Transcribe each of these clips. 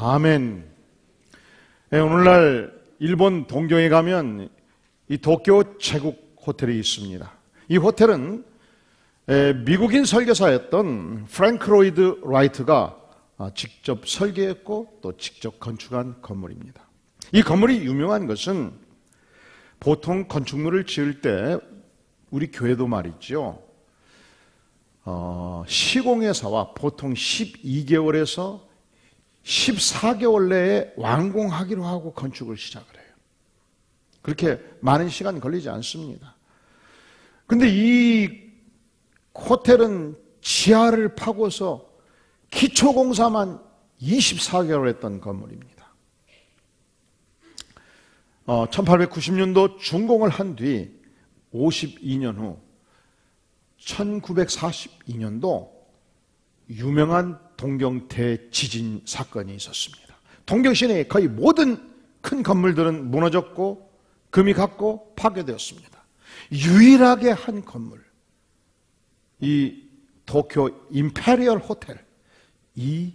아멘. 오늘날 일본 동경에 가면 이 도쿄 제국 호텔이 있습니다. 이 호텔은 미국인 설계사였던 프랭크 로이드 라이트가 직접 설계했고 또 직접 건축한 건물입니다. 이 건물이 유명한 것은 보통 건축물을 지을 때 우리 교회도 말이죠. 시공회사와 보통 12개월에서 14개월 내에 완공하기로 하고 건축을 시작을 해요. 그렇게 많은 시간 걸리지 않습니다. 근데 이 호텔은 지하를 파고서 기초공사만 24개월 했던 건물입니다. 1890년도 준공을 한 뒤 52년 후 1942년도 유명한 동경 대지진 사건이 있었습니다. 동경 시내의 거의 모든 큰 건물들은 무너졌고 금이 갔고 파괴되었습니다. 유일하게 한 건물, 이 도쿄 임페리얼 호텔, 이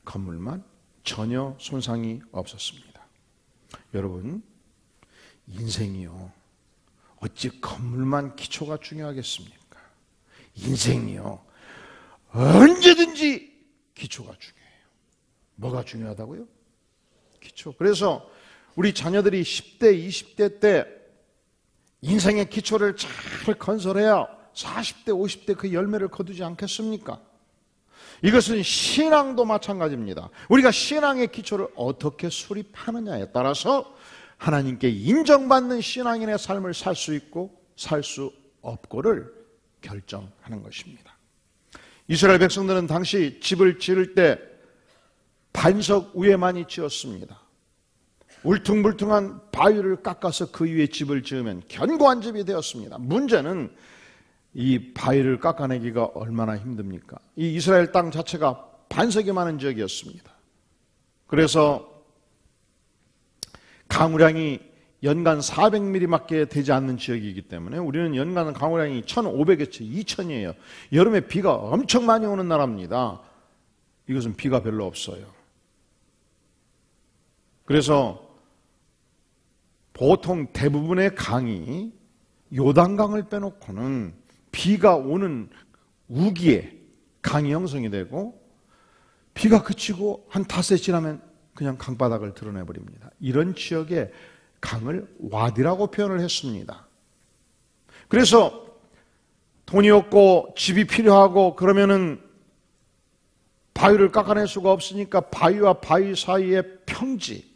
건물만 전혀 손상이 없었습니다. 여러분, 인생이요, 어찌 건물만 기초가 중요하겠습니까? 인생이요, 언제든지 기초가 중요해요. 뭐가 중요하다고요? 기초. 그래서 우리 자녀들이 10대, 20대 때 인생의 기초를 잘 건설해야 40대, 50대 그 열매를 거두지 않겠습니까? 이것은 신앙도 마찬가지입니다. 우리가 신앙의 기초를 어떻게 수립하느냐에 따라서 하나님께 인정받는 신앙인의 삶을 살 수 있고 살 수 없고를 결정하는 것입니다. 이스라엘 백성들은 당시 집을 지을 때 반석 위에 많이 지었습니다. 울퉁불퉁한 바위를 깎아서 그 위에 집을 지으면 견고한 집이 되었습니다. 문제는 이 바위를 깎아내기가 얼마나 힘듭니까? 이 이스라엘 땅 자체가 반석이 많은 지역이었습니다. 그래서 강우량이 연간 400mm밖에 되지 않는 지역이기 때문에 우리는 연간 강우량이 1,500에서 2,000이에요. 여름에 비가 엄청 많이 오는 나라입니다. 이것은 비가 별로 없어요. 그래서 보통 대부분의 강이 요단강을 빼놓고는 비가 오는 우기에 강이 형성이 되고 비가 그치고 한 닷새 지나면 그냥 강바닥을 드러내버립니다. 이런 지역에 강을 와디라고 표현을 했습니다. 그래서 돈이 없고 집이 필요하고 그러면은 바위를 깎아낼 수가 없으니까 바위와 바위 사이의 평지,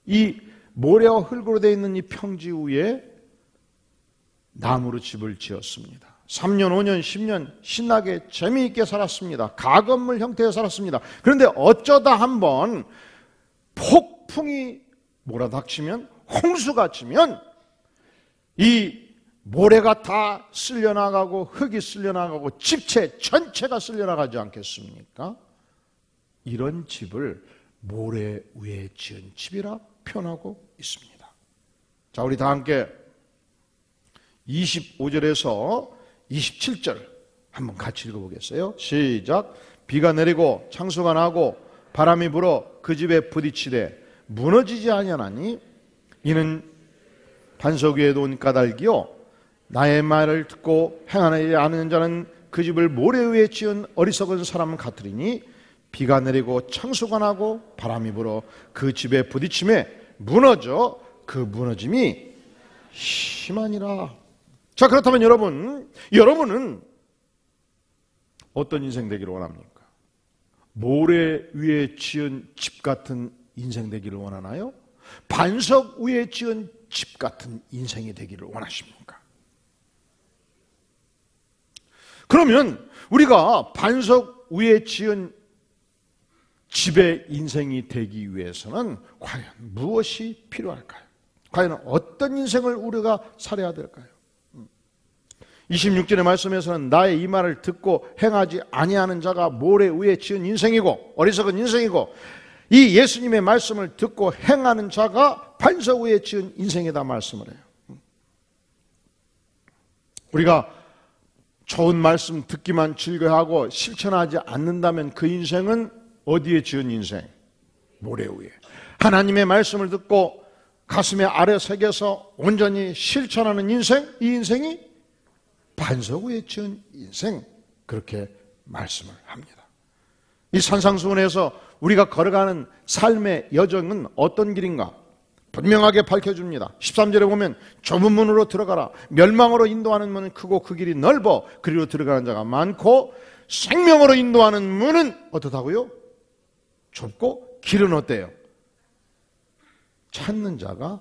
이 모래와 흙으로 되어 있는 이 평지 위에 나무로 집을 지었습니다. 3년, 5년, 10년 신나게 재미있게 살았습니다. 가건물 형태에 살았습니다. 그런데 어쩌다 한번 폭풍이 몰아닥치면, 홍수가 치면 이 모래가 다 쓸려나가고 흙이 쓸려나가고 집체 전체가 쓸려나가지 않겠습니까? 이런 집을 모래 위에 지은 집이라 표현하고 있습니다. 자, 우리 다 함께 25절에서 27절 한번 같이 읽어보겠어요? 시작. 비가 내리고 창수가 나고 바람이 불어 그 집에 부딪히되 무너지지 아니하나니 이는 반석 위에 놓은 까닭이요 나의 말을 듣고 행하지 않는 자는 그 집을 모래 위에 지은 어리석은 사람 같으리니 비가 내리고 창수가 나고 바람이 불어 그 집에 부딪힘에 무너져 그 무너짐이 심하니라. 자, 그렇다면 여러분은 어떤 인생 되기를 원합니까? 모래 위에 지은 집 같은 인생 되기를 원하나요? 반석 위에 지은 집 같은 인생이 되기를 원하십니까? 그러면 우리가 반석 위에 지은 집의 인생이 되기 위해서는 과연 무엇이 필요할까요? 과연 어떤 인생을 우리가 살아야 될까요? 26절의 말씀에서는 나의 이 말을 듣고 행하지 아니하는 자가 모래 위에 지은 인생이고 어리석은 인생이고 이 예수님의 말씀을 듣고 행하는 자가 반석 위에 지은 인생이다 말씀을 해요. 우리가 좋은 말씀 듣기만 즐겨하고 실천하지 않는다면 그 인생은 어디에 지은 인생? 모래 위에 하나님의 말씀을 듣고 가슴에 아래 새겨서 온전히 실천하는 인생, 이 인생이 반석 위에 지은 인생, 그렇게 말씀을 합니다. 이 산상수훈에서 우리가 걸어가는 삶의 여정은 어떤 길인가 분명하게 밝혀줍니다. 13절에 보면 좁은 문으로 들어가라. 멸망으로 인도하는 문은 크고 그 길이 넓어 그리로 들어가는 자가 많고 생명으로 인도하는 문은 어떻다고요? 좁고 길은 어때요? 찾는 자가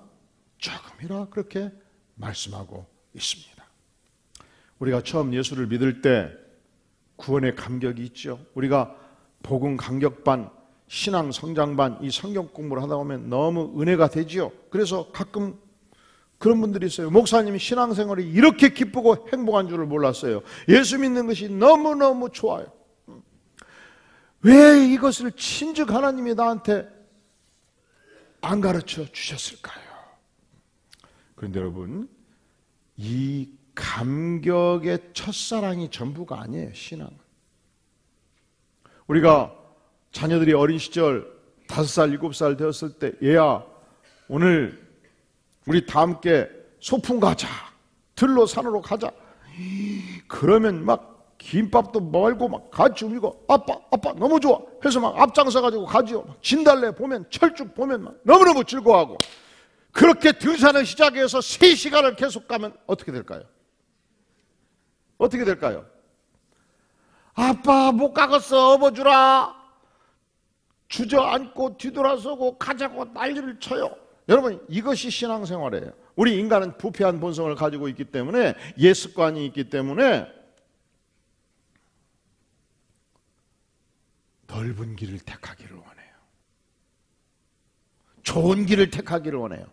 조금이라 그렇게 말씀하고 있습니다. 우리가 처음 예수를 믿을 때 구원의 감격이 있죠. 우리가 복음 감격반, 신앙 성장반, 이 성경 공부를 하다 보면 너무 은혜가 되지요. 그래서 가끔 그런 분들이 있어요. 목사님이 신앙생활이 이렇게 기쁘고 행복한 줄을 몰랐어요. 예수 믿는 것이 너무너무 좋아요. 왜 이것을 친즉 하나님이 나한테 안 가르쳐 주셨을까요? 그런데 여러분, 이 감격의 첫사랑이 전부가 아니에요. 신앙은. 우리가 자녀들이 어린 시절 5살, 7살 되었을 때 얘야 오늘 우리 다 함께 소풍 가자. 들로 산으로 가자. 그러면 막 김밥도 말고 막 같이 울고 아빠 너무 좋아 해서 막 앞장서 가지고 가지요. 진달래 보면 철쭉 보면 막 너무너무 즐거워하고 그렇게 등산을 시작해서 3시간을 계속 가면 어떻게 될까요? 어떻게 될까요? 아빠 못 가겠어 업어주라. 주저앉고 뒤돌아서고 가자고 난리를 쳐요. 여러분 이것이 신앙생활이에요. 우리 인간은 부패한 본성을 가지고 있기 때문에 옛 습관이 있기 때문에 넓은 길을 택하기를 원해요. 좋은 길을 택하기를 원해요.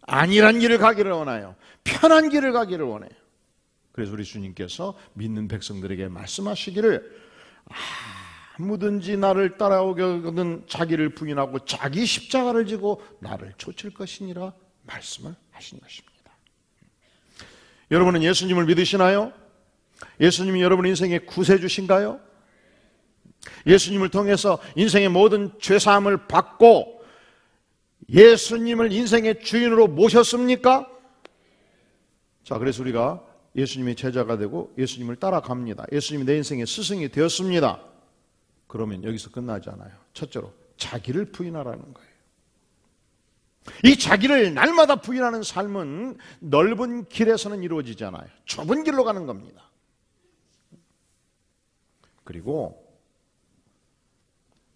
안일한 길을 가기를 원해요. 편한 길을 가기를 원해요. 그래서 우리 주님께서 믿는 백성들에게 말씀하시기를 아무든지 나를 따라오거든 자기를 부인하고 자기 십자가를 지고 나를 쫓을 것이니라 말씀을 하신 것입니다. 여러분은 예수님을 믿으시나요? 예수님이 여러분 인생의 구세주신가요? 예수님을 통해서 인생의 모든 죄사함을 받고 예수님을 인생의 주인으로 모셨습니까? 자, 그래서 우리가 예수님의 제자가 되고 예수님을 따라갑니다. 예수님이 내 인생의 스승이 되었습니다. 그러면 여기서 끝나지 않아요. 첫째로 자기를 부인하라는 거예요. 이 자기를 날마다 부인하는 삶은 넓은 길에서는 이루어지지 않아요. 좁은 길로 가는 겁니다. 그리고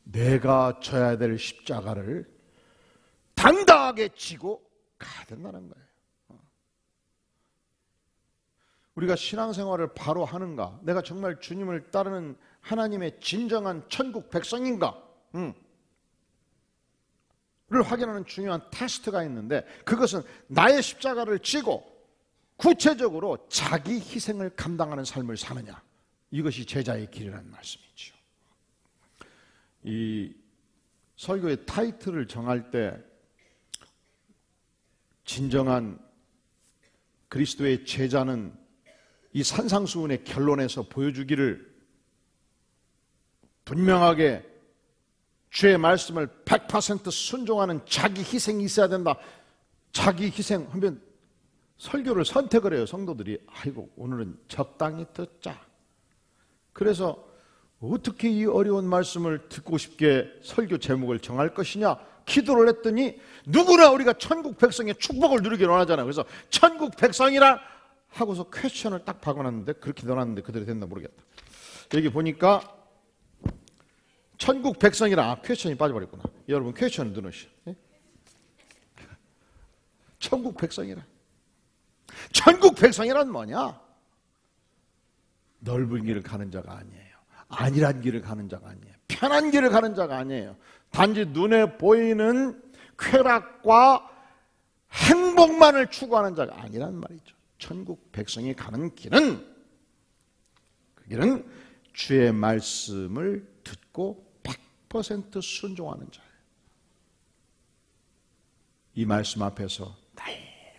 내가 져야 될 십자가를 당당하게 지고 가야 된다는 거예요. 우리가 신앙생활을 바로 하는가? 내가 정말 주님을 따르는 하나님의 진정한 천국 백성인가? 를 확인하는 중요한 테스트가 있는데 그것은 나의 십자가를 지고 구체적으로 자기 희생을 감당하는 삶을 사느냐. 이것이 제자의 길이라는 말씀이죠. 이 설교의 타이틀을 정할 때 진정한 그리스도의 제자는 이 산상수훈의 결론에서 보여주기를 분명하게 주의 말씀을 100% 순종하는 자기 희생이 있어야 된다. 자기 희생 하면 설교를 선택을 해요. 성도들이 아이고 오늘은 적당히 듣자. 그래서 어떻게 이 어려운 말씀을 듣고 싶게 설교 제목을 정할 것이냐 기도를 했더니 누구나 우리가 천국 백성의 축복을 누리기를 원하잖아요. 그래서 천국 백성이라 하고서 퀘스천을 딱 박아놨는데 그렇게 넣어놨는데 그대로 됐나 모르겠다. 여기 보니까 천국 백성이라 퀘스천이 빠져버렸구나. 여러분 퀘스천을 넣으시오. 천국 백성이라. 천국 백성이란 뭐냐? 넓은 길을 가는 자가 아니에요. 안일한 길을 가는 자가 아니에요. 편한 길을 가는 자가 아니에요. 단지 눈에 보이는 쾌락과 행복만을 추구하는 자가 아니란 말이죠. 천국 백성이 가는 길은 그 길은 주의 말씀을 듣고 100% 순종하는 자예요. 이 말씀 앞에서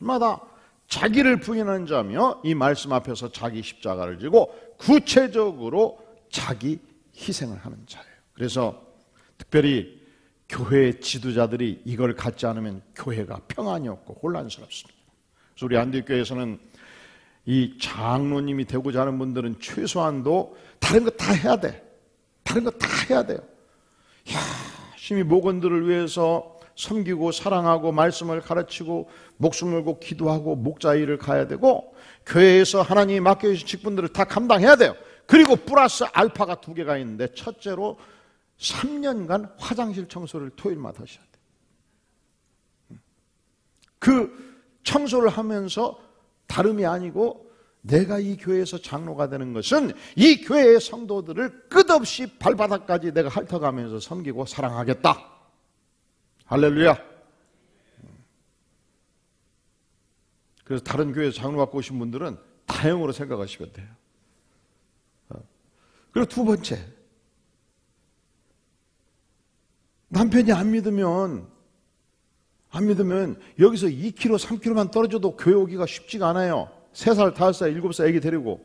날마다 자기를 부인하는 자며 이 말씀 앞에서 자기 십자가를 지고 구체적으로 자기 희생을 하는 자예요. 그래서 특별히 교회 지도자들이 이걸 갖지 않으면 교회가 평안이 없고 혼란스럽습니다. 그래서 우리 안디교회에서는 이 장로님이 되고자 하는 분들은 최소한도 다른 거 다 해야 돼. 다른 거 다 해야 돼요. 열심히 목원들을 위해서 섬기고 사랑하고 말씀을 가르치고 목숨 걸고 기도하고 목자 일을 가야 되고 교회에서 하나님이 맡겨주신 직분들을 다 감당해야 돼요. 그리고 플러스 알파가 2개가 있는데 첫째로 3년간 화장실 청소를 토요일마다 하셔야 돼요. 그 청소를 하면서 다름이 아니고 내가 이 교회에서 장로가 되는 것은 이 교회의 성도들을 끝없이 발바닥까지 내가 핥아가면서 섬기고 사랑하겠다. 할렐루야. 그래서 다른 교회에서 장로 갖고 오신 분들은 다형으로 생각하시면 돼요. 그리고 2번째, 남편이 안 믿으면 여기서 2km, 3km만 떨어져도 교회 오기가 쉽지가 않아요. 3살, 5살, 7살 애기 데리고.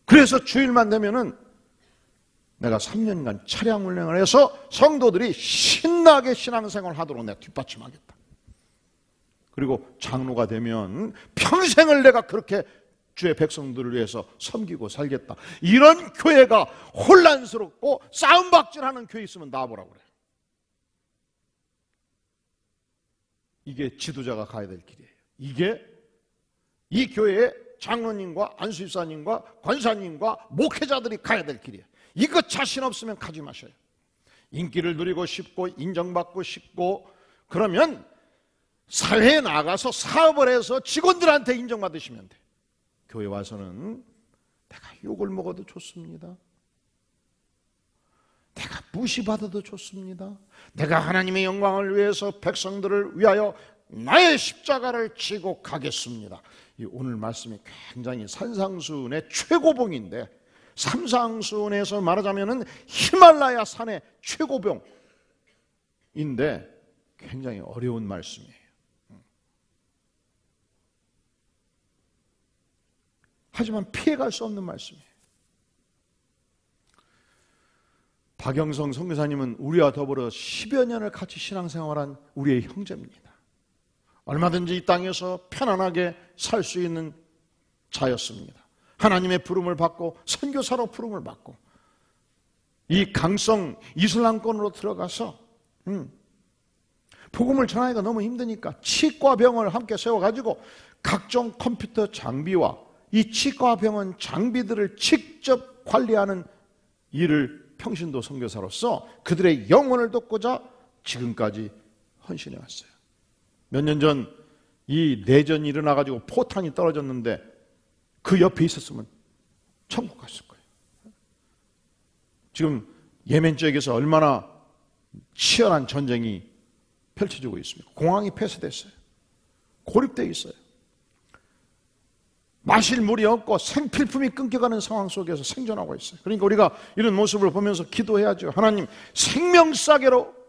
그래서 주일만 되면은 내가 3년간 차량 운행을 해서 성도들이 신나게 신앙생활을 하도록 내가 뒷받침하겠다. 그리고 장로가 되면 평생을 내가 그렇게 주의 백성들을 위해서 섬기고 살겠다. 이런 교회가 혼란스럽고 싸움박질하는 교회 있으면 나와보라고 그래요. 이게 지도자가 가야 될 길이에요. 이게 이 교회의 장로님과 안수집사님과 권사님과 목회자들이 가야 될 길이에요. 이거 자신 없으면 가지 마셔요. 인기를 누리고 싶고 인정받고 싶고 그러면 사회에 나가서 사업을 해서 직원들한테 인정받으시면 돼. 교회 와서는 내가 욕을 먹어도 좋습니다. 내가 무시받아도 좋습니다. 내가 하나님의 영광을 위해서 백성들을 위하여 나의 십자가를 지고 가겠습니다. 이 오늘 말씀이 굉장히 산상수훈의 최고봉인데, 삼상수훈에서 말하자면 히말라야 산의 최고봉인데 굉장히 어려운 말씀이에요. 하지만 피해갈 수 없는 말씀이에요. 박영성 선교사님은 우리와 더불어 10여 년을 같이 신앙생활한 우리의 형제입니다. 얼마든지 이 땅에서 편안하게 살 수 있는 자였습니다. 하나님의 부름을 받고 선교사로 부름을 받고 이 강성 이슬람권으로 들어가서 복음을 전하기가 너무 힘드니까 치과병원을 함께 세워가지고 각종 컴퓨터 장비와 이 치과병원 장비들을 직접 관리하는 일을 평신도 선교사로서 그들의 영혼을 돕고자 지금까지 헌신해 왔어요. 몇 년 전 이 내전이 일어나가지고 포탄이 떨어졌는데 그 옆에 있었으면 천국 갔을 거예요. 지금 예멘 지역에서 얼마나 치열한 전쟁이 펼쳐지고 있습니까? 공항이 폐쇄됐어요. 고립되어 있어요. 마실 물이 없고 생필품이 끊겨가는 상황 속에서 생존하고 있어요. 그러니까 우리가 이런 모습을 보면서 기도해야죠. 하나님, 생명싸개로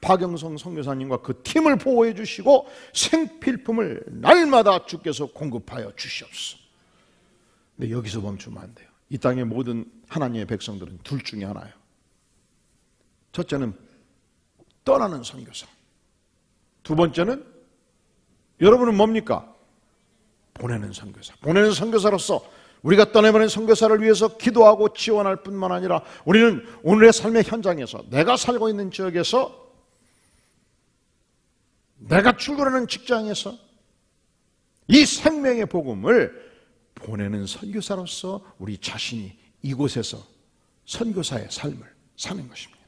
박영성 선교사님과 그 팀을 보호해 주시고 생필품을 날마다 주께서 공급하여 주시옵소서. 근데 여기서 멈추면 안 돼요. 이 땅의 모든 하나님의 백성들은 둘 중에 하나예요. 첫째는 떠나는 선교사. 두 번째는 여러분은 뭡니까? 보내는 선교사. 보내는 선교사로서 우리가 떠내보낸 선교사를 위해서 기도하고 지원할 뿐만 아니라 우리는 오늘의 삶의 현장에서 내가 살고 있는 지역에서 내가 출근하는 직장에서 이 생명의 복음을 보내는 선교사로서 우리 자신이 이곳에서 선교사의 삶을 사는 것입니다.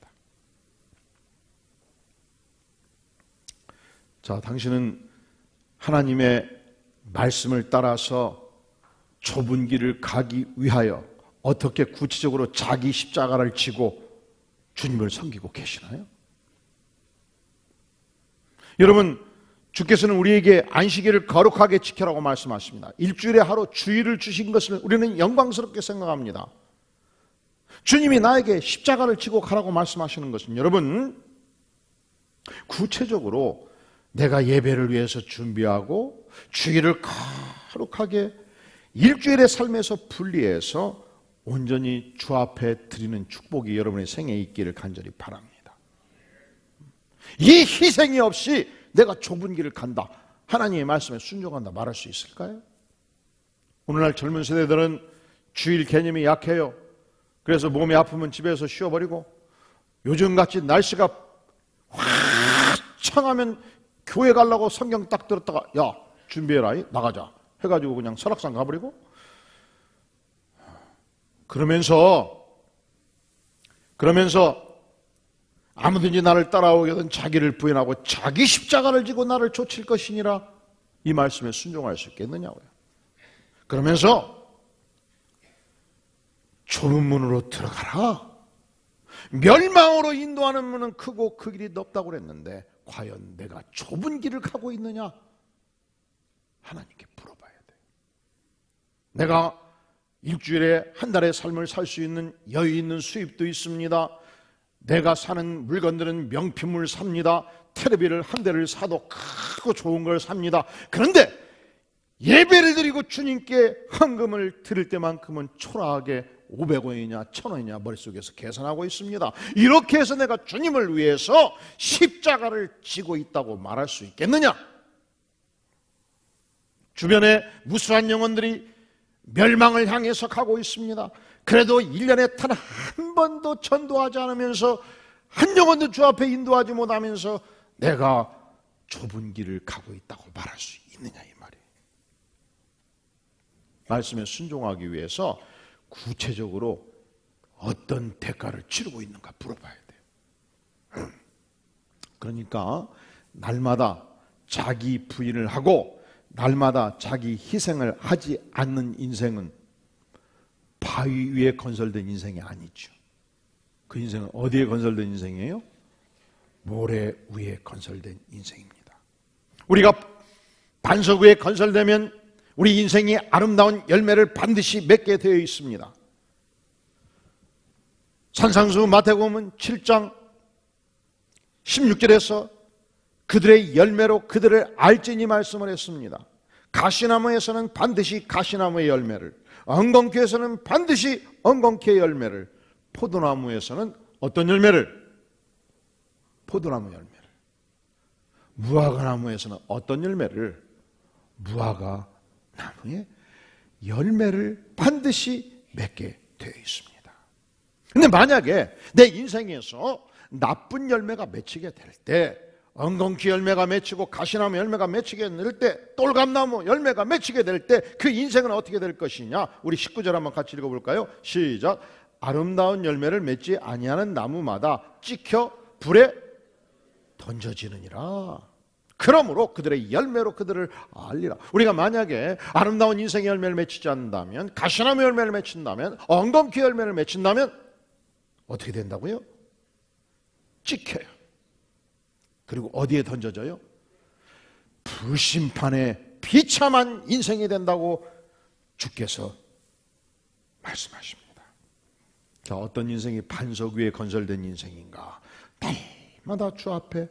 자, 당신은 하나님의 말씀을 따라서 좁은 길을 가기 위하여 어떻게 구체적으로 자기 십자가를 지고 주님을 섬기고 계시나요? 여러분, 주께서는 우리에게 안식일을 거룩하게 지켜라고 말씀하십니다. 일주일에 하루 주일을 주신 것을 우리는 영광스럽게 생각합니다. 주님이 나에게 십자가를 지고 가라고 말씀하시는 것은 여러분, 구체적으로 내가 예배를 위해서 준비하고 주일을 거룩하게 일주일의 삶에서 분리해서 온전히 주 앞에 드리는 축복이 여러분의 생애에 있기를 간절히 바랍니다. 이 희생이 없이 내가 좁은 길을 간다, 하나님의 말씀에 순종한다 말할 수 있을까요? 오늘날 젊은 세대들은 주일 개념이 약해요. 그래서 몸이 아프면 집에서 쉬어버리고, 요즘같이 날씨가 화창하면 교회 가려고 성경 딱 들었다가 야 준비해라 나가자 해가지고 그냥 설악산 가버리고, 그러면서 아무든지 나를 따라오게든 자기를 부인하고 자기 십자가를 지고 나를 쫓을 것이니라, 이 말씀에 순종할 수 있겠느냐고요. 그러면서 좁은 문으로 들어가라, 멸망으로 인도하는 문은 크고 그 길이 넓다고 그랬는데 과연 내가 좁은 길을 가고 있느냐, 하나님께 물어봐야 돼요. 내가 일주일에 한 달의 삶을 살 수 있는 여유 있는 수입도 있습니다. 내가 사는 물건들은 명품을 삽니다. 텔레비를 한 대를 사도 크고 좋은 걸 삽니다. 그런데 예배를 드리고 주님께 헌금을 드릴 때만큼은 초라하게 500원이냐 1000원이냐 머릿속에서 계산하고 있습니다. 이렇게 해서 내가 주님을 위해서 십자가를 지고 있다고 말할 수 있겠느냐? 주변에 무수한 영혼들이 멸망을 향해서 가고 있습니다. 그래도 1년에 단 한 번도 전도하지 않으면서, 한 영혼도 주 앞에 인도하지 못하면서 내가 좁은 길을 가고 있다고 말할 수 있느냐, 이 말이에요. 말씀에 순종하기 위해서 구체적으로 어떤 대가를 치르고 있는가 물어봐야 돼요. 그러니까 날마다 자기 부인을 하고 날마다 자기 희생을 하지 않는 인생은 바위 위에 건설된 인생이 아니죠. 그 인생은 어디에 건설된 인생이에요? 모래 위에 건설된 인생입니다. 우리가 반석 위에 건설되면 우리 인생이 아름다운 열매를 반드시 맺게 되어 있습니다. 산상수 마태복음 7장 16절에서 그들의 열매로 그들을 알지니 말씀을 했습니다. 가시나무에서는 반드시 가시나무의 열매를, 엉겅퀴에서는 반드시 엉겅퀴의 열매를, 포도나무에서는 어떤 열매를? 포도나무 열매를. 무화과나무에서는 어떤 열매를? 무화과나무의 열매를 반드시 맺게 되어 있습니다. 근데 만약에 내 인생에서 나쁜 열매가 맺히게 될 때, 엉겅퀴 열매가 맺히고 가시나무 열매가 맺히게 될 때, 똘감나무 열매가 맺히게 될 때 그 인생은 어떻게 될 것이냐? 우리 19절 한번 같이 읽어볼까요? 시작. 아름다운 열매를 맺지 아니하는 나무마다 찍혀 불에 던져지느니라. 그러므로 그들의 열매로 그들을 알리라. 우리가 만약에 아름다운 인생의 열매를 맺히지 않는다면, 가시나무 열매를 맺힌다면, 엉겅퀴 열매를 맺힌다면 어떻게 된다고요? 찍혀요. 그리고 어디에 던져져요? 불심판에 비참한 인생이 된다고 주께서 말씀하십니다. 자, 어떤 인생이 반석 위에 건설된 인생인가? 날마다 주 앞에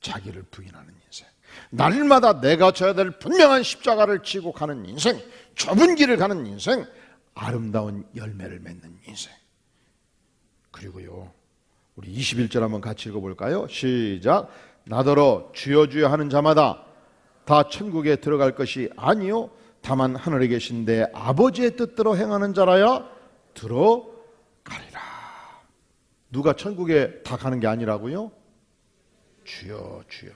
자기를 부인하는 인생, 날마다 내가 져야 될 분명한 십자가를 지고 가는 인생, 좁은 길을 가는 인생, 아름다운 열매를 맺는 인생. 그리고요, 우리 21절 한번 같이 읽어볼까요? 시작. 나더러 주여 주여 하는 자마다 다 천국에 들어갈 것이 아니요 다만 하늘에 계신 내 아버지의 뜻대로 행하는 자라야 들어가리라. 누가 천국에 다 가는 게 아니라고요? 주여 주여.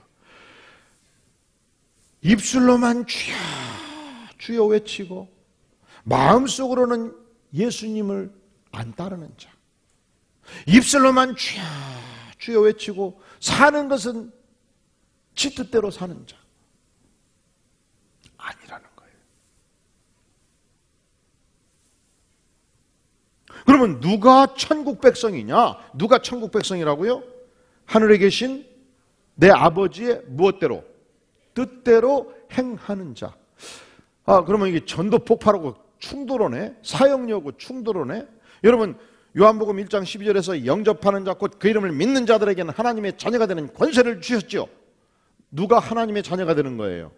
입술로만 주여 주여 외치고 마음속으로는 예수님을 안 따르는 자, 입술로만 주여 주여 외치고 사는 것은 지 뜻대로 사는 자 아니라는 거예요. 그러면 누가 천국 백성이냐? 누가 천국 백성이라고요? 하늘에 계신 내 아버지의 무엇대로? 뜻대로 행하는 자. 그러면 이게 전도 폭발하고 충돌하네? 사역력하고 충돌하네? 여러분, 요한복음 1장 12절에서 영접하는 자 곧 그 이름을 믿는 자들에게는 하나님의 자녀가 되는 권세를 주셨죠. 누가 하나님의 자녀가 되는 거예요?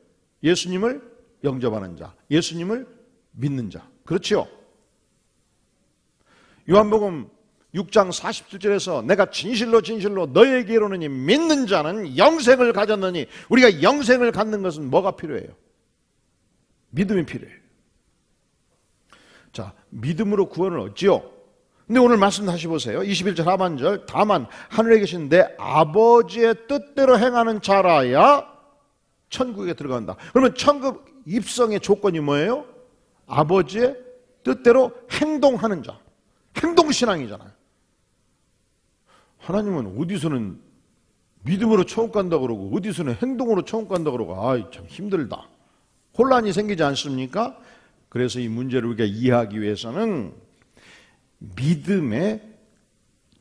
예수님을 영접하는 자, 예수님을 믿는 자. 그렇죠? 요한복음 6장 47절에서 내가 진실로 진실로 너에게 이르노니 믿는 자는 영생을 가졌느니, 우리가 영생을 갖는 것은 뭐가 필요해요? 믿음이 필요해요. 자, 믿음으로 구원을 얻지요. 근데 오늘 말씀 다시 보세요. 21절 하반절, 다만 하늘에 계신 내 아버지의 뜻대로 행하는 자라야 천국에 들어간다. 그러면 천국 입성의 조건이 뭐예요? 아버지의 뜻대로 행동하는 자. 행동신앙이잖아요. 하나님은 어디서는 믿음으로 천국 간다 그러고 어디서는 행동으로 천국 간다 그러고, 아이 참 힘들다. 혼란이 생기지 않습니까? 그래서 이 문제를 우리가 이해하기 위해서는 믿음의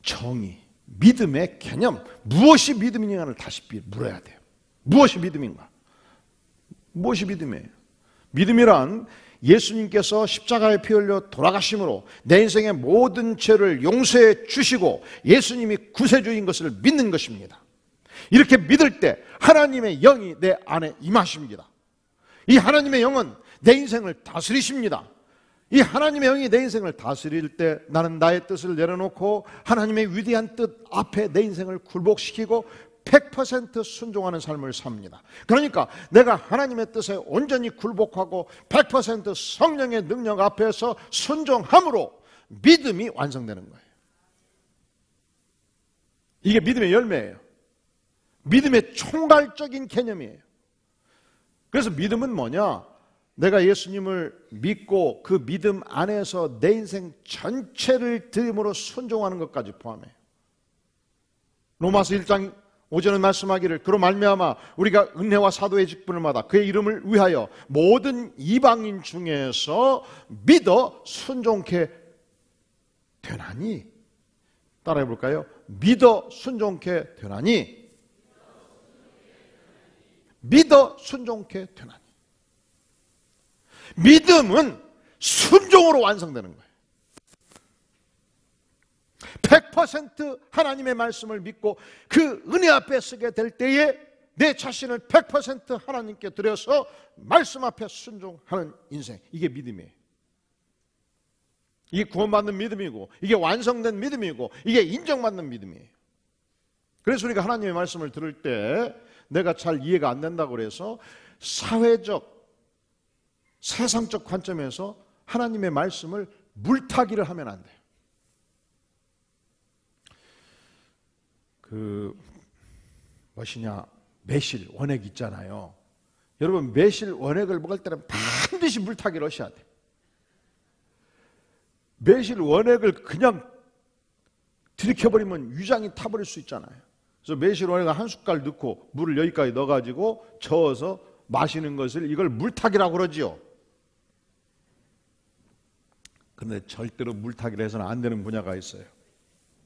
정의, 믿음의 개념, 무엇이 믿음인가를 다시 물어야 돼요. 무엇이 믿음인가? 무엇이 믿음이에요? 믿음이란 예수님께서 십자가에 피 흘려 돌아가심으로 내 인생의 모든 죄를 용서해 주시고 예수님이 구세주인 것을 믿는 것입니다. 이렇게 믿을 때 하나님의 영이 내 안에 임하십니다. 이 하나님의 영은 내 인생을 다스리십니다. 이 하나님의 영이 내 인생을 다스릴 때 나는 나의 뜻을 내려놓고 하나님의 위대한 뜻 앞에 내 인생을 굴복시키고 100% 순종하는 삶을 삽니다. 그러니까 내가 하나님의 뜻에 온전히 굴복하고 100% 성령의 능력 앞에서 순종함으로 믿음이 완성되는 거예요. 이게 믿음의 열매예요. 믿음의 총괄적인 개념이에요. 그래서 믿음은 뭐냐? 내가 예수님을 믿고 그 믿음 안에서 내 인생 전체를 드림으로 순종하는 것까지 포함해요. 로마서 1장 5절은 말씀하기를 그로 말미암아 우리가 은혜와 사도의 직분을 받아 그의 이름을 위하여 모든 이방인 중에서 믿어 순종케 되나니. 따라해 볼까요? 믿어 순종케 되나니. 믿어 순종케 되나니. 믿음은 순종으로 완성되는 거예요. 100% 하나님의 말씀을 믿고 그 은혜 앞에 서게 될 때에 내 자신을 100% 하나님께 드려서 말씀 앞에 순종하는 인생, 이게 믿음이에요. 이게 구원받는 믿음이고, 이게 완성된 믿음이고, 이게 인정받는 믿음이에요. 그래서 우리가 하나님의 말씀을 들을 때 내가 잘 이해가 안 된다고 해서 사회적, 세상적 관점에서 하나님의 말씀을 물타기를 하면 안 돼요. 무엇이냐, 매실, 원액 있잖아요. 여러분, 매실, 원액을 먹을 때는 반드시 물타기를 하셔야 돼요. 매실, 원액을 그냥 들이켜버리면 위장이 타버릴 수 있잖아요. 그래서 매실, 원액을 한 숟갈 넣고 물을 여기까지 넣어가지고 저어서 마시는 것을 이걸 물타기라고 그러지요. 그런데 절대로 물타기를 해서는 안 되는 분야가 있어요.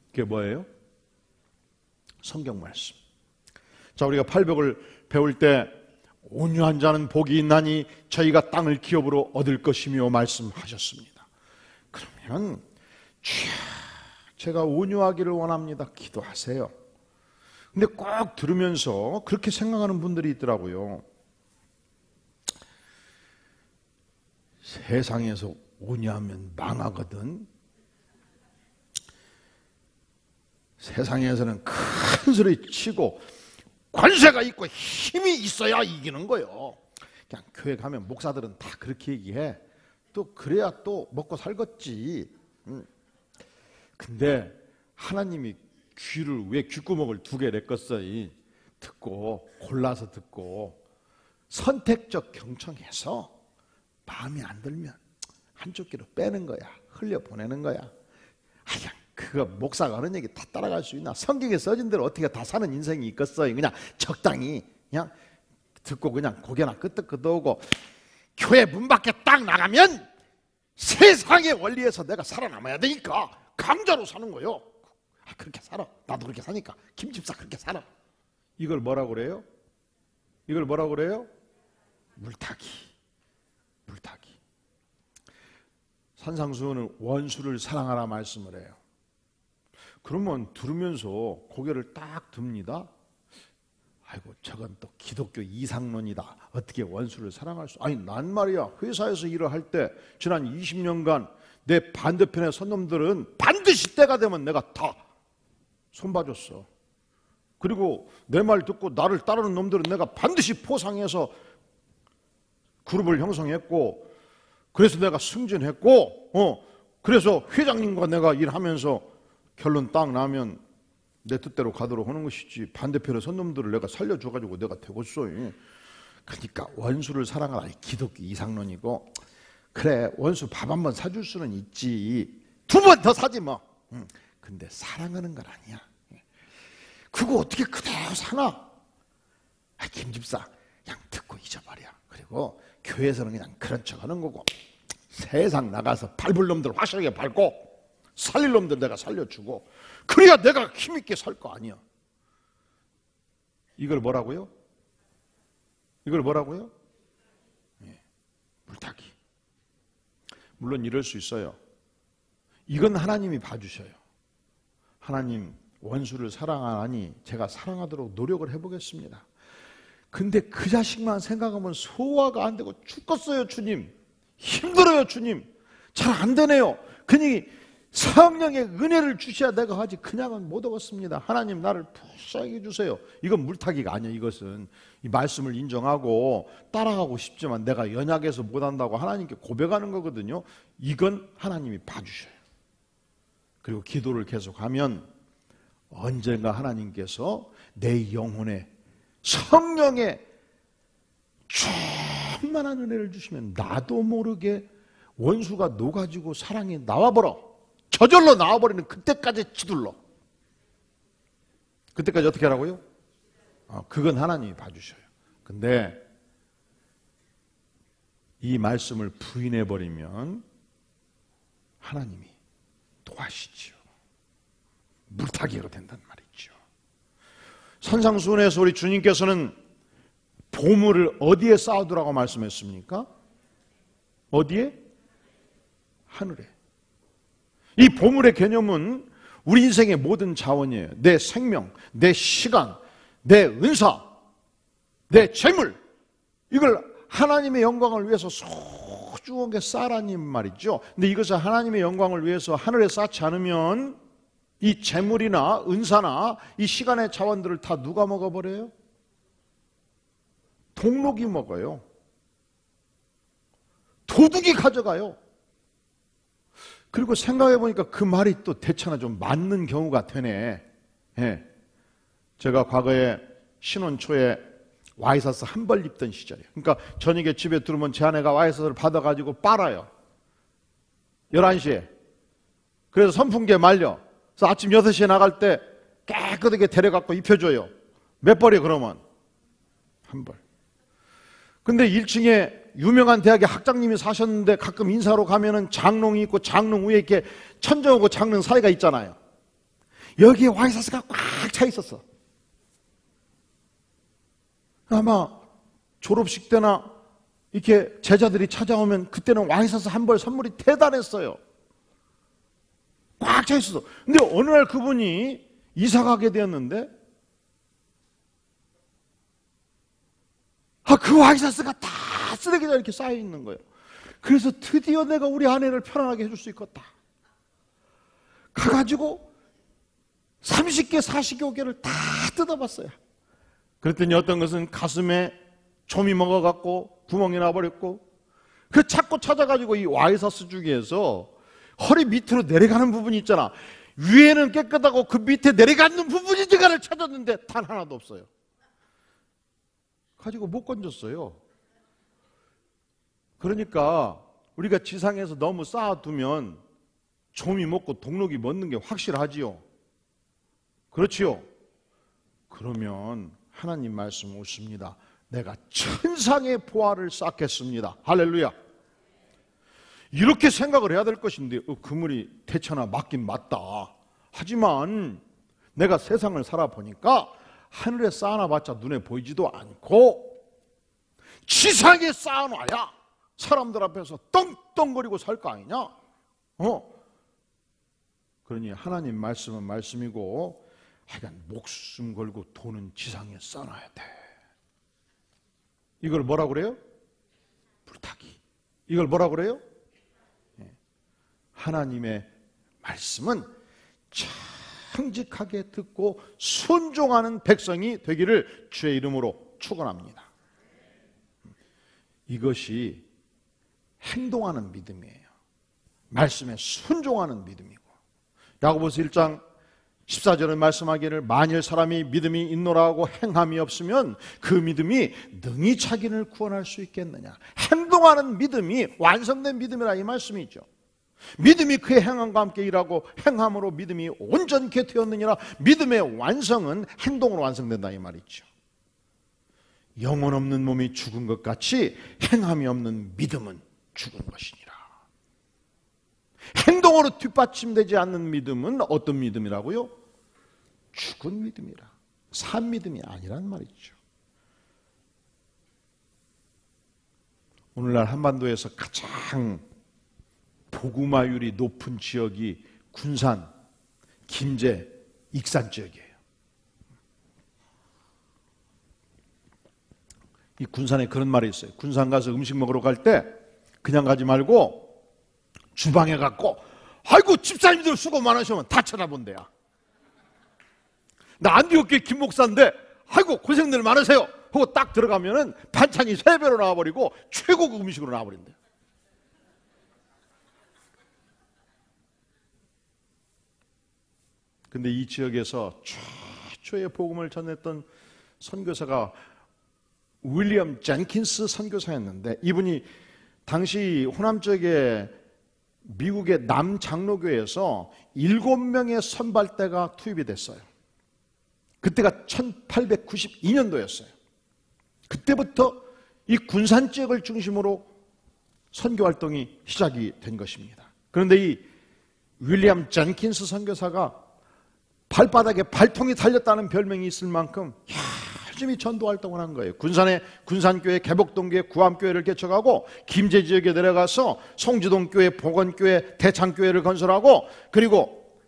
그게 뭐예요? 성경 말씀. 자, 우리가 팔복을 배울 때 온유한 자는 복이 있나니 저희가 땅을 기업으로 얻을 것이며 말씀하셨습니다. 그러면 주야, 제가 온유하기를 원합니다. 기도하세요. 근데 꼭 들으면서 그렇게 생각하는 분들이 있더라고요. 세상에서 온유하면 망하거든. 세상에서는 큰 소리 치고 관세가 있고 힘이 있어야 이기는 거예요. 그냥 교회 가면 목사들은 다 그렇게 얘기해. 또 그래야 또 먹고 살겠지. 근데 하나님이 귀를 왜 귓구멍을 2개 내껐어? 듣고 골라서 듣고 선택적 경청해서 마음에 안 들면 한쪽 귀로 빼는 거야. 흘려보내는 거야. 그냥 그거 목사가 하는 얘기 다 따라갈 수 있나? 성경에 써진 대로 어떻게 다 사는 인생이 있겠어? 그냥 적당히 그냥 듣고 그냥 고개나 끄덕끄덕하고 교회 문 밖에 딱 나가면 세상의 원리에서 내가 살아남아야 되니까 강자로 사는 거예요. 그렇게 살아. 나도 그렇게 사니까. 김집사 그렇게 살아. 이걸 뭐라고 그래요? 이걸 뭐라고 그래요? 물타기. 물타기. 산상수훈은 원수를 사랑하라 말씀을 해요. 그러면 들으면서 고개를 딱 듭니다. 아이고, 저건 또 기독교 이상론이다. 어떻게 원수를 사랑할 수? 아니, 난 말이야, 회사에서 일을 할 때 지난 20년간 내 반대편에 선 놈들은 반드시 때가 되면 내가 다 손봐줬어. 그리고 내 말 듣고 나를 따르는 놈들은 내가 반드시 포상해서 그룹을 형성했고, 그래서 내가 승진했고, 그래서 회장님과 내가 일하면서 결론 딱 나면 내 뜻대로 가도록 하는 것이지, 반대편에 선 놈들을 내가 살려줘가지고 내가 되겠어. 그러니까 원수를 사랑하라, 기독교 이상론이고, 그래 원수 밥 한 번 사줄 수는 있지, 2번 더 사지 뭐. 근데 사랑하는 건 아니야. 그거 어떻게 그대로 사나? 김 집사 그냥 듣고 잊어버려. 그리고 교회에서는 그냥 그런 척 하는 거고, 세상 나가서 밟을 놈들 확실하게 밟고 살릴 놈들 내가 살려주고, 그래야 내가 힘있게 살 거 아니야. 이걸 뭐라고요? 이걸 뭐라고요? 물타기. 물론 이럴 수 있어요. 이건 하나님이 봐주셔요. 하나님, 원수를 사랑하니 제가 사랑하도록 노력을 해보겠습니다. 근데 그 자식만 생각하면 소화가 안 되고 죽겠어요. 주님, 힘들어요. 주님, 잘 안 되네요. 그러니 성령의 은혜를 주셔야 내가 하지 그냥은 못 얻었습니다. 하나님, 나를 푸시하게 해주세요. 이건 물타기가 아니에요. 이것은 이 말씀을 인정하고 따라가고 싶지만 내가 연약해서 못한다고 하나님께 고백하는 거거든요. 이건 하나님이 봐주셔요. 그리고 기도를 계속하면 언젠가 하나님께서 내 영혼에 성령의 충만한 은혜를 주시면 나도 모르게 원수가 녹아지고 사랑이 나와버려. 저절로 나와버리는 그때까지 치둘러. 그때까지 어떻게 하라고요? 그건 하나님이 봐주셔요. 근데 이 말씀을 부인해버리면 하나님이 도와주시지요. 물타기가 된단 말이죠. 산상수훈에서 우리 주님께서는 보물을 어디에 쌓아두라고 말씀했습니까? 어디에? 하늘에. 이 보물의 개념은 우리 인생의 모든 자원이에요. 내 생명, 내 시간, 내 은사, 내 재물, 이걸 하나님의 영광을 위해서 소중하게 쌓으라는 말이죠. 근데 이것을 하나님의 영광을 위해서 하늘에 쌓지 않으면 이 재물이나 은사나 이 시간의 자원들을 다 누가 먹어버려요? 동록이 먹어요. 도둑이 가져가요. 그리고 생각해보니까 그 말이 또 대체나 좀 맞는 경우가 되네. 예. 제가 과거에 신혼 초에 와이셔츠 한 벌 입던 시절이에요. 그러니까 저녁에 집에 들어오면 제 아내가 와이셔츠를 받아가지고 빨아요. 11시에. 그래서 선풍기에 말려. 그래서 아침 6시에 나갈 때 깨끗하게 데려갖고 입혀줘요. 몇 벌이에요 그러면? 한 벌. 근데 1층에 유명한 대학의 학장님이 사셨는데 가끔 인사로 가면은 장롱이 있고 장롱 위에 이렇게 천정하고 장롱 사이가 있잖아요. 여기에 와이셔츠가 꽉 차 있었어. 아마 졸업식 때나 이렇게 제자들이 찾아오면 그때는 와이셔츠 한 벌 선물이 대단했어요. 꽉 차 있었어. 근데 어느 날 그분이 이사 가게 되었는데 그 와이셔츠가 다 쓰레기장에 이렇게 쌓여 있는 거예요. 그래서 드디어 내가 우리 아내를 편안하게 해줄 수 있겠다. 가가지고 30개, 40여 개를 다 뜯어봤어요. 그랬더니 어떤 것은 가슴에 좀이 먹어갖고 구멍이 나버렸고, 그 자꾸 찾아가지고 이 와이셔츠 중에서 허리 밑으로 내려가는 부분이 있잖아. 위에는 깨끗하고 그 밑에 내려가는 부분이 제가를 찾았는데 단 하나도 없어요. 가지고 못 건졌어요. 그러니까 우리가 지상에서 너무 쌓아두면 좀이 먹고 동록이 먹는 게 확실하지요. 그렇지요. 그러면 하나님 말씀 옳습니다. 내가 천상의 보화를 쌓겠습니다. 할렐루야. 이렇게 생각을 해야 될 것인데 그 말이 대처나 맞긴 맞다. 하지만 내가 세상을 살아보니까 하늘에 쌓아놔봤자 눈에 보이지도 않고 지상에 쌓아놔야 사람들 앞에서 떵떵거리고 살 거 아니냐? 그러니 하나님 말씀은 말씀이고 하여간 목숨 걸고 돈은 지상에 쌓아놔야 돼. 이걸 뭐라고 그래요? 불타기. 이걸 뭐라고 그래요? 하나님의 말씀은 정직하게 듣고 순종하는 백성이 되기를 주의 이름으로 축원합니다. 이것이 행동하는 믿음이에요. 말씀에 순종하는 믿음이고, 야고보서 1장 14절은 말씀하기를 만일 사람이 믿음이 있노라 하고 행함이 없으면 그 믿음이 능히 자기를 구원할 수 있겠느냐. 행동하는 믿음이 완성된 믿음이라 이 말씀이죠. 믿음이 그의 행함과 함께 일하고 행함으로 믿음이 온전케 되었느니라. 믿음의 완성은 행동으로 완성된다 이 말이죠. 영혼 없는 몸이 죽은 것 같이 행함이 없는 믿음은 죽은 것이니라. 행동으로 뒷받침되지 않는 믿음은 어떤 믿음이라고요? 죽은 믿음이라. 산 믿음이 아니란 말이죠. 오늘날 한반도에서 가장 복음화율이 높은 지역이 군산, 김제, 익산 지역이에요. 이 군산에 그런 말이 있어요. 군산 가서 음식 먹으러 갈 때 그냥 가지 말고 주방에 갖고 아이고 집사님들 수고 많으시면 다 쳐다본대요. 나 안디옥교회 김 목사인데 아이고 고생들 많으세요 하고 딱 들어가면은 반찬이 3배로 나와버리고 최고급 음식으로 나와버린대요. 근데 이 지역에서 최초의 복음을 전했던 선교사가 윌리엄 젠킨스 선교사였는데, 이분이 당시 호남 쪽에 미국의 남장로교에서 7명의 선발대가 투입이 됐어요. 그때가 1892년도였어요. 그때부터 이 군산 지역을 중심으로 선교 활동이 시작이 된 것입니다. 그런데 이 윌리엄 젠킨스 선교사가 발바닥에 발통이 달렸다는 별명이 있을 만큼 열심히 전도 활동을 한 거예요. 군산에 군산교회, 개복동교회, 구암교회를 개척하고 김제 지역에 내려가서 송지동교회, 복원교회, 대창교회를 건설하고, 그리고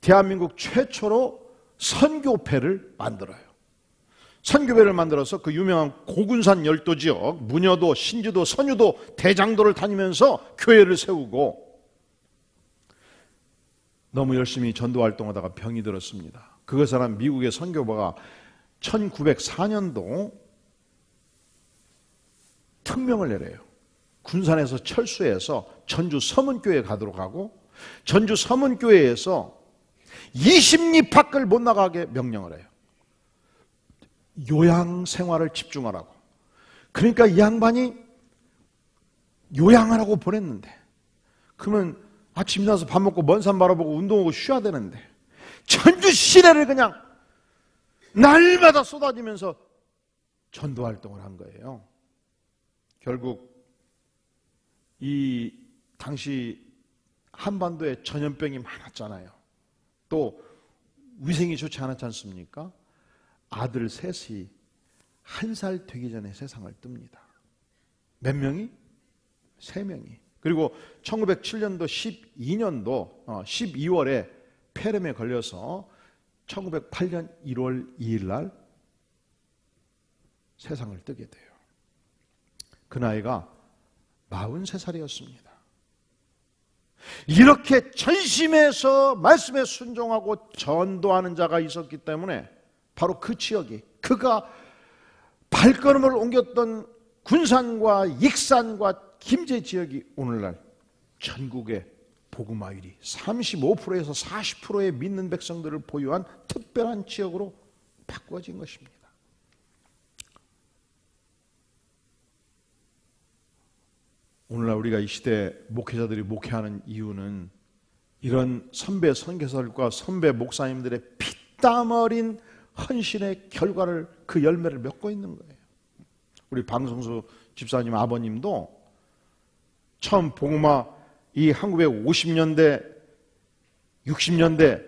대한민국 최초로 선교회를 만들어요. 선교회를 만들어서 그 유명한 고군산 열도 지역, 문여도, 신주도, 선유도, 대장도를 다니면서 교회를 세우고, 너무 열심히 전도 활동하다가 병이 들었습니다. 그것을 한 미국의 선교부가 1904년도 특명을 내려요. 군산에서 철수해서 전주 서문교회에 가도록 하고, 전주 서문교회에서 20리 밖을 못 나가게 명령을 해요. 요양 생활을 집중하라고. 그러니까 이 양반이 요양하라고 보냈는데, 그러면 아침 일어나서 밥 먹고 먼 산 바라보고 운동하고 쉬어야 되는데 전주 시내를 그냥 날마다 쏟아지면서 전도 활동을 한 거예요. 결국 이 당시 한반도에 전염병이 많았잖아요. 또 위생이 좋지 않았지 않습니까? 아들 셋이 1살 되기 전에 세상을 뜹니다. 몇 명이? 3명이. 그리고 1907년도 12년도 12월에 폐렴에 걸려서 1908년 1월 2일 날 세상을 뜨게 돼요. 그 나이가 43살이었습니다. 이렇게 전심에서 말씀에 순종하고 전도하는 자가 있었기 때문에 바로 그 지역이, 그가 발걸음을 옮겼던 군산과 익산과 김제 지역이 오늘날 전국의 복음화율이 35%에서 40%의 믿는 백성들을 보유한 특별한 지역으로 바꾸어진 것입니다. 오늘날 우리가 이 시대 목회자들이 목회하는 이유는 이런 선배 선교사들과 선배 목사님들의 피땀 어린 헌신의 결과를, 그 열매를 맺고 있는 거예요. 우리 방송수 집사님 아버님도 처음 복음화 이 한국의 50년대 60년대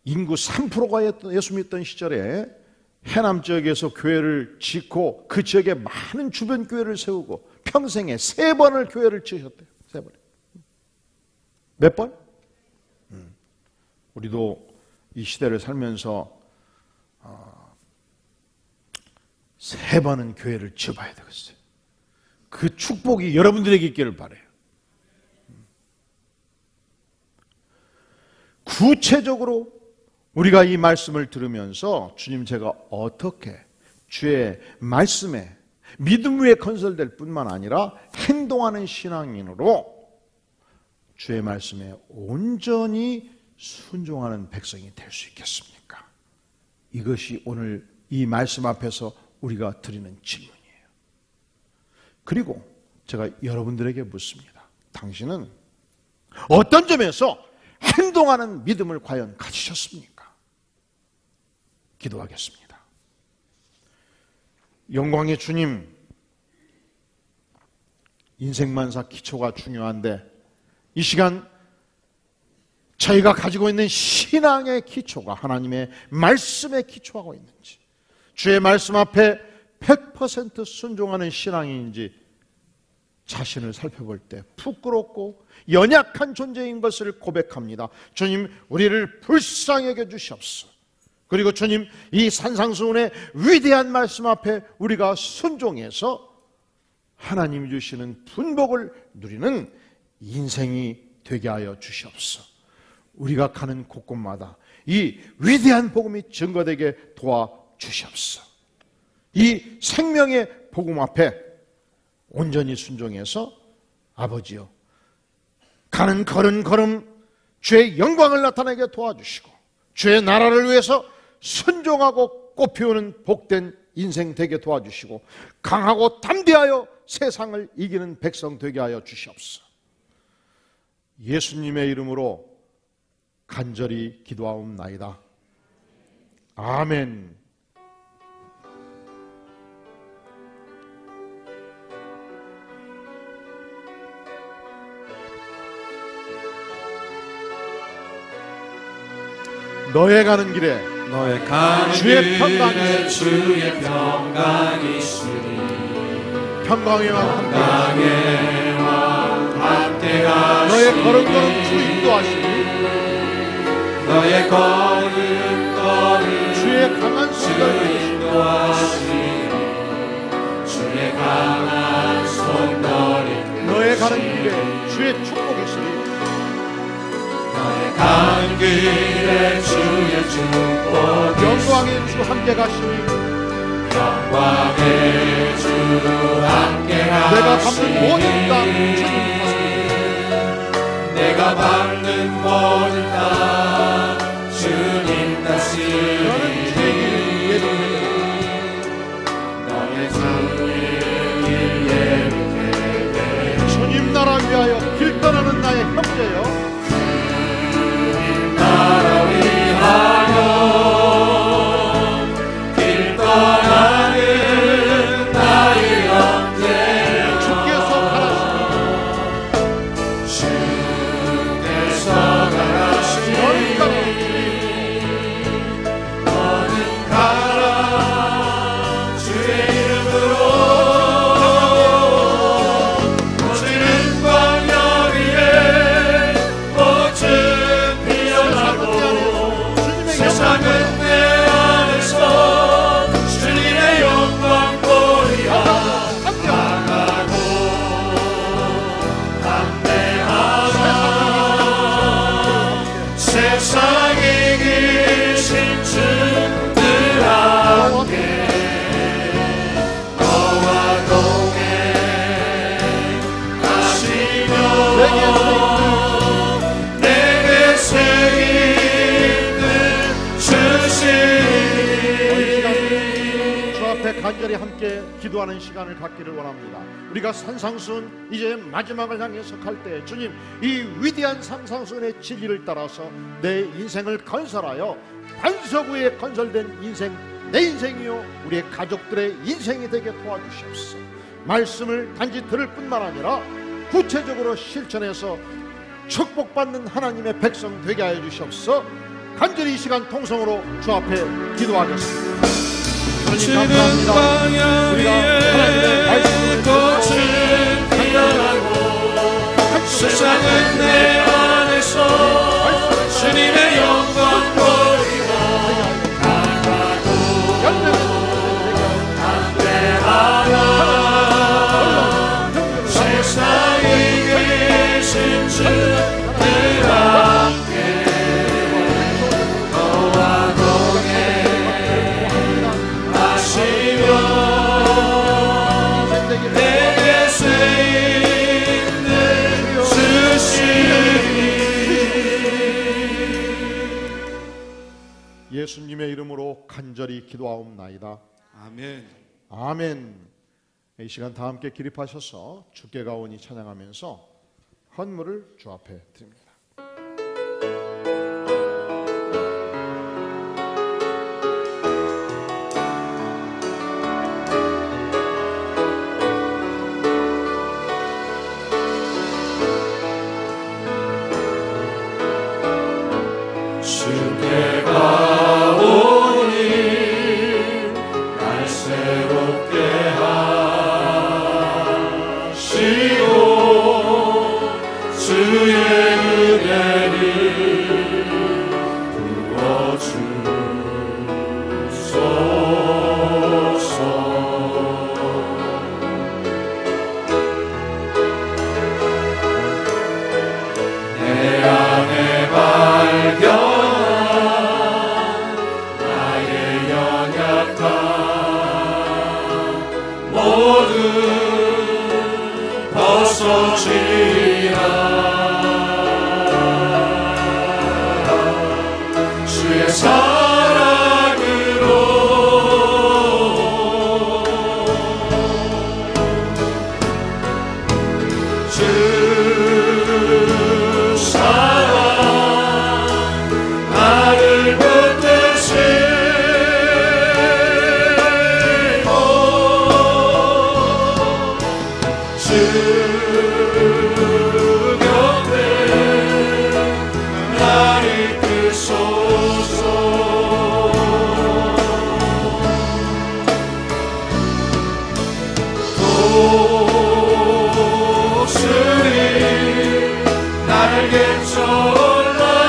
인구 3%가 예수 믿던 시절에 해남 지역에서 교회를 짓고 그 지역에 많은 주변 교회를 세우고 평생에 3번을 교회를 지으셨대요. 3번. 몇 번? 우리도 이 시대를 살면서 3번은 교회를 지어봐야 되겠어요. 그 축복이 여러분들에게 있기를 바라요. 구체적으로 우리가 이 말씀을 들으면서 주님, 제가 어떻게 주의 말씀에 믿음 위에 건설될 뿐만 아니라 행동하는 신앙인으로 주의 말씀에 온전히 순종하는 백성이 될 수 있겠습니까? 이것이 오늘 이 말씀 앞에서 우리가 드리는 질문이에요. 그리고 제가 여러분들에게 묻습니다. 당신은 어떤 점에서 행동하는 믿음을 과연 가지셨습니까? 기도하겠습니다. 영광의 주님, 인생만사 기초가 중요한데 이 시간 저희가 가지고 있는 신앙의 기초가 하나님의 말씀에 기초하고 있는지, 주의 말씀 앞에 100% 순종하는 신앙인지 자신을 살펴볼 때 부끄럽고 연약한 존재인 것을 고백합니다. 주님, 우리를 불쌍히 여겨 주시옵소서. 그리고 주님, 이 산상수훈의 위대한 말씀 앞에 우리가 순종해서 하나님이 주시는 분복을 누리는 인생이 되게 하여 주시옵소서. 우리가 가는 곳곳마다 이 위대한 복음이 증거되게 도와주시옵소서. 이 생명의 복음 앞에 온전히 순종해서 아버지여, 가는 걸음걸음 주의 영광을 나타내게 도와주시고 주의 나라를 위해서 순종하고 꽃피우는 복된 인생 되게 도와주시고 강하고 담대하여 세상을 이기는 백성 되게 하여 주시옵소서. 예수님의 이름으로 간절히 기도하옵나이다. 아멘. 너의 가는 길에 너의 가는 주의 길에 주의 평강이 있으리. 평강에와 함께 가시리. 너의 걸음걸음 주 인도하시니 너의 걸음걸음 주의 강한 주 손을 인도하시리. 주의 강한 손걸이 너의 가는 길에 주의 축복이 있으니 너의 가는 길에 주의 축복 영광의 주 함께 가시니 영광의 주 함께 가시니 내가 밟는 모든 땅 주님 탓이니 내가 밟는 모든 땅 주님 탓이니 너는 주의 길 예비해 너의 주의 예비해 주님 나라 위하여 길 떠나는 나의 형제여 나라 위하여 길 떠나는 나의 형제여 주께서 가라시니 주께서 가라시니 너는 가라 가라 주의 이름으로 꽃은 광야 위에 꽃은 피어나고 세상은 내 안에서 주님의 영광 보리라. 강하고 담대하라 세상에 계신 주들 함께 너와 동행하시며 내게 새 힘을 주시니 주 앞에 간절히 함께 기도하는 시간을 갖기를 원합니다. 우리가 산상수훈 이제 마지막을 향해서 갈 때 주님, 이 위대한 산상수훈의 진리를 따라서 내 인생을 건설하여 반석 위에 건설된 인생, 내 인생이요 우리의 가족들의 인생이 되게 도와주시옵소서. 말씀을 단지 들을 뿐만 아니라 구체적으로 실천해서 축복받는 하나님의 백성 되게 하여 주시옵소서. 간절히 이 시간 통성으로 주 앞에 기도하겠습니다. 주님 감사합니다. 우리가 하나님의 말씀을 꽃은 피어나고 세상은 내 안에서 주님의 영광 보리라. 강하고 담대하라 세상에 계신 주들 함께 이름으로 간절히 기도하옵나이다. 아멘. 아멘. 이 시간 다 함께 기립하셔서 주께 가오니 찬양하면서 헌물을 주 앞에 드립니다. 주께 가오니 날 새롭게 하시오. 주의 은혜를 부어주소서. 내 안에 발견한 나의 연약함 모두 벗어지리라. 주의 사랑으로 주 사랑 나를 붙드시고 주 곁에 날 이끄소서. 독수리 날개쳐 올라가니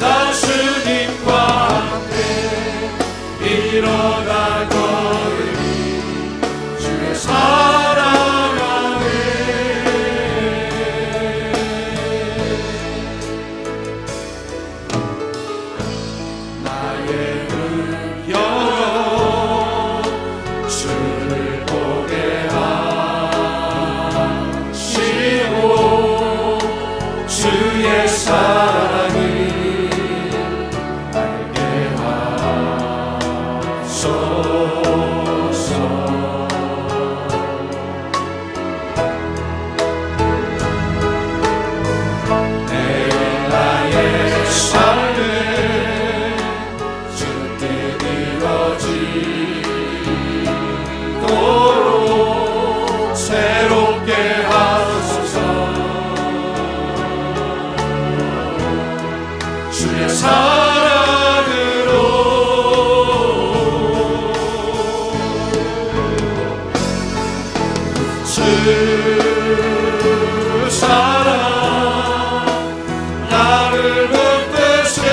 나 주님과 함께 일어나거니 주의 사랑 안에 나의 눈 열어 주를 보게 하시고 주의 사랑을 알게 하소서. 내일 나의 삶에 주 뜻 이루어지도록 새롭게 하소서. 주의 사랑으로 주 사랑 나를 붙드시고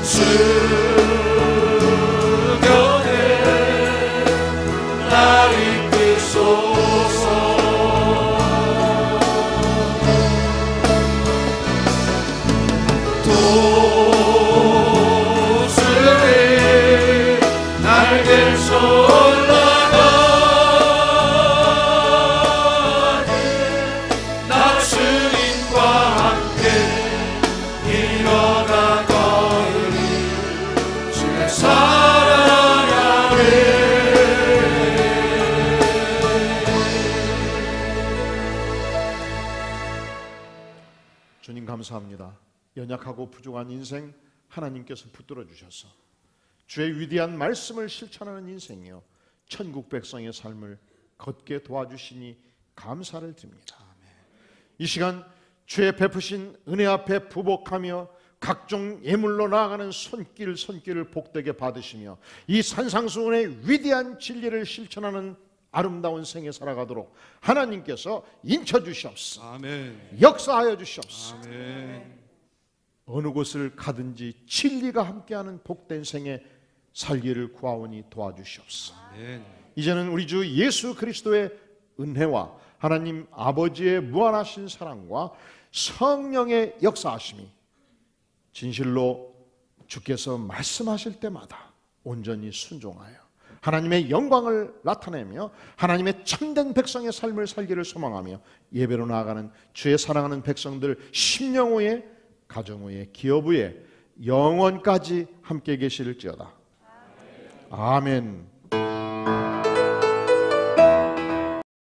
주 곁에 날 이끄소서. 독수리 날개쳐 올라가니 나 주님과 함께 일어나거니 주의 사랑 안에. 주님 감사합니다. 연약하고 부족한 인생 하나님께서 붙들어 주셔서 주의 위대한 말씀을 실천하는 인생이요 천국 백성의 삶을 걷게 도와주시니 감사를 드립니다. 이 시간 주의 베푸신 은혜 앞에 부복하며 각종 예물로 나아가는 손길을 복되게 받으시며 이 산상수훈의 위대한 진리를 실천하는 아름다운 생애 살아가도록 하나님께서 인쳐주시옵소서. 아멘. 역사하여 주시옵소서. 아멘. 어느 곳을 가든지 진리가 함께하는 복된 생에 살기를 구하오니 도와주시옵소서. 아멘. 이제는 우리 주 예수 그리스도의 은혜와 하나님 아버지의 무한하신 사랑과 성령의 역사하심이 진실로 주께서 말씀하실 때마다 온전히 순종하여 하나님의 영광을 나타내며 하나님의 참된 백성의 삶을 살기를 소망하며 예배로 나아가는 주의 사랑하는 백성들 심령 후에 가정 후에 기업 후에 영원까지 함께 계실지어다. 아멘.